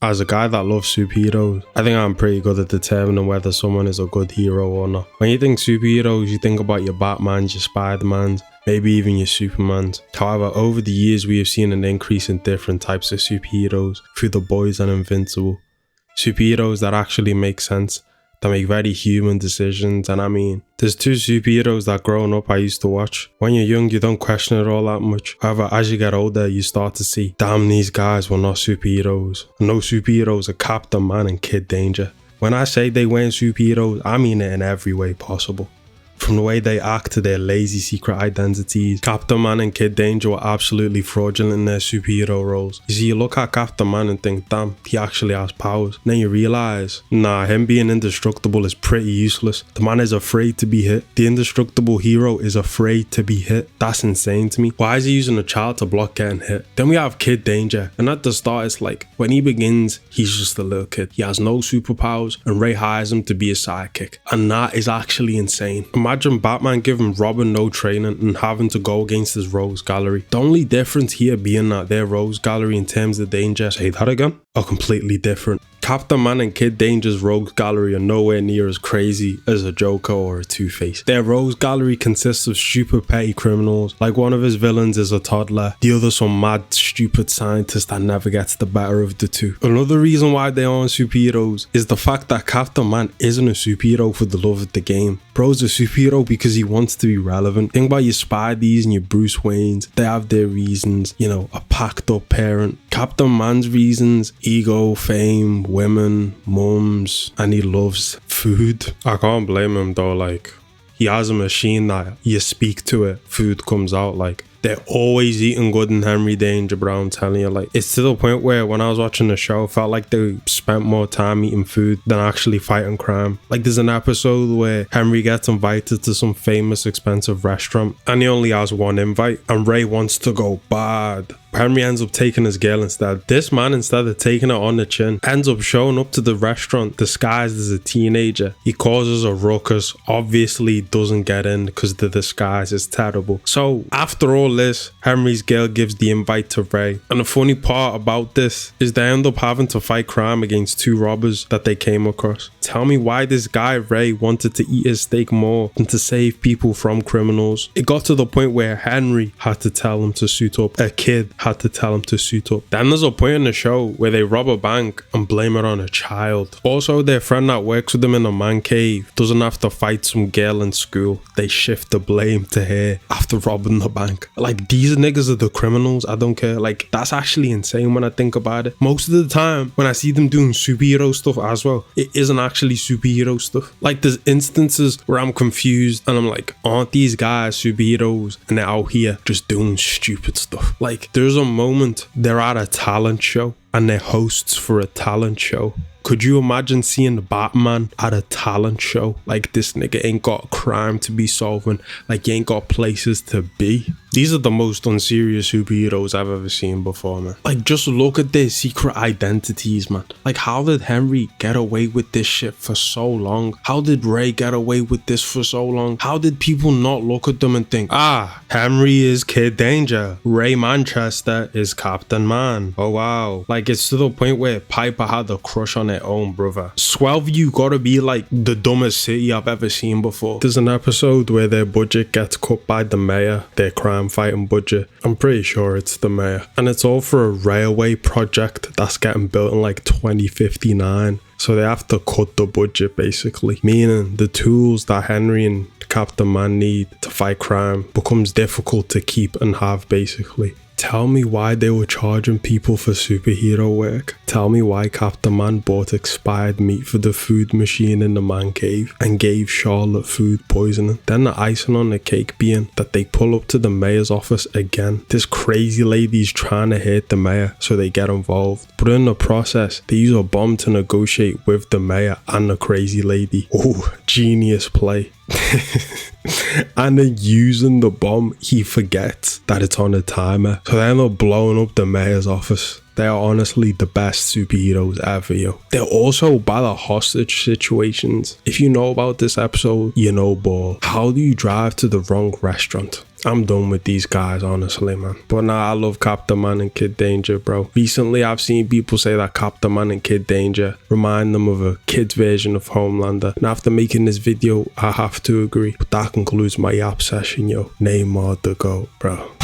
As a guy that loves superheroes, I think I'm pretty good at determining whether someone is a good hero or not. When you think superheroes, you think about your Batmans, your Spider-Mans, maybe even your Supermans. However, over the years we have seen an increase in different types of superheroes through The Boys and Invincible. Superheroes that actually make sense, that make very human decisions. And I mean, there's two superheroes that growing up I used to watch. When you're young, you don't question it all that much. However, as you get older, you start to see, damn, these guys were not superheroes. No superheroes are Captain Man and Kid Danger. When I say they weren't superheroes, I mean it in every way possible. From the way they act to their lazy secret identities, Captain Man and Kid Danger were absolutely fraudulent in their superhero roles. You see, you look at Captain Man and think, damn, he actually has powers. And then you realise, nah, him being indestructible is pretty useless. The man is afraid to be hit. The indestructible hero is afraid to be hit. That's insane to me. Why is he using a child to block getting hit? Then we have Kid Danger. And at the start, it's like, when he begins, he's just a little kid. He has no superpowers, and Ray hires him to be a sidekick. And that is actually insane. Imagine Batman giving Robin no training and having to go against his rogues gallery. The only difference here being that their rogues gallery in terms of danger, say that again, are completely different. Captain Man and Kid Danger's rogues gallery are nowhere near as crazy as a Joker or a Two-Face. Their rogues gallery consists of super petty criminals, like one of his villains is a toddler, the other some mad stupid scientist that never gets the better of the two. Another reason why they aren't superheroes is the fact that Captain Man isn't a superhero for the love of the game. Bro's a superhero because he wants to be relevant. Think about your Spideys and your Bruce Waynes. They have their reasons, you know, a packed up parent. Captain Man's reasons, ego, fame, women, mums, and he loves food. I can't blame him though, like, he has a machine that you speak to it, food comes out. Like, they're always eating good in Henry Danger, bro. I'm telling you, like, it's to the point where when I was watching the show, it felt like they spent more time eating food than actually fighting crime. Like, there's an episode where Henry gets invited to some famous expensive restaurant and he only has one invite and Ray wants to go bad. Henry ends up taking his girl instead. This man, instead of taking it on the chin, ends up showing up to the restaurant disguised as a teenager. He causes a ruckus, obviously doesn't get in because the disguise is terrible. So after all this, Henry's girl gives the invite to Ray. And the funny part about this is they end up having to fight crime against two robbers that they came across. Tell me why this guy Ray wanted to eat his steak more than to save people from criminals. It got to the point where Henry had to tell him to suit up. A kid had to tell him to suit up. Then there's a point in the show where they rob a bank and blame it on a child. Also, their friend that works with them in the man cave doesn't have to fight some girl in school. They shift the blame to her after robbing the bank. Like, these niggas are the criminals. I don't care. Like, that's actually insane when I think about it. Most of the time when I see them doing superhero stuff as well, it isn't actually superhero stuff. Like, there's instances where I'm confused and I'm like, aren't these guys superheroes and they're out here just doing stupid stuff? Like, there's a moment they're at a talent show and they're hosts for a talent show. Could you imagine seeing Batman at a talent show? Like, this nigga ain't got crime to be solving. Like, he ain't got places to be. These are the most unserious superheroes I've ever seen before, man. Like, just look at their secret identities, man. Like, how did Henry get away with this shit for so long? How did Ray get away with this for so long? How did people not look at them and think, ah, Henry is Kid Danger, Ray Manchester is Captain Man. Oh wow. Like, it's to the point where Piper had a crush on their own brother. Swellview gotta be like the dumbest city I've ever seen before. There's an episode where their budget gets cut by the mayor, their crime fighting budget. I'm pretty sure it's the mayor. And it's all for a railway project that's getting built in like 2059. So they have to cut the budget basically. Meaning the tools that Henry and Captain Man need to fight crime becomes difficult to keep and have basically. Tell me why they were charging people for superhero work. Tell me why Captain Man bought expired meat for the food machine in the man cave and gave Charlotte food poisoning. Then the icing on the cake being that they pull up to the mayor's office again. This crazy lady's trying to hurt the mayor, so they get involved. But in the process, they use a bomb to negotiate with the mayor and the crazy lady. Oh, genius play. And then using the bomb, he forgets that it's on a timer. So they end up blowing up the mayor's office. They are honestly the best superheroes ever, yo. They're also bad at hostage situations. If you know about this episode, you know ball. How do you drive to the wrong restaurant? I'm done with these guys, honestly, man. But nah, I love Captain Man and Kid Danger, bro. Recently, I've seen people say that Captain Man and Kid Danger remind them of a kid's version of Homelander. And after making this video, I have to agree. But that concludes my yap session, yo. Neymar the GOAT, bro.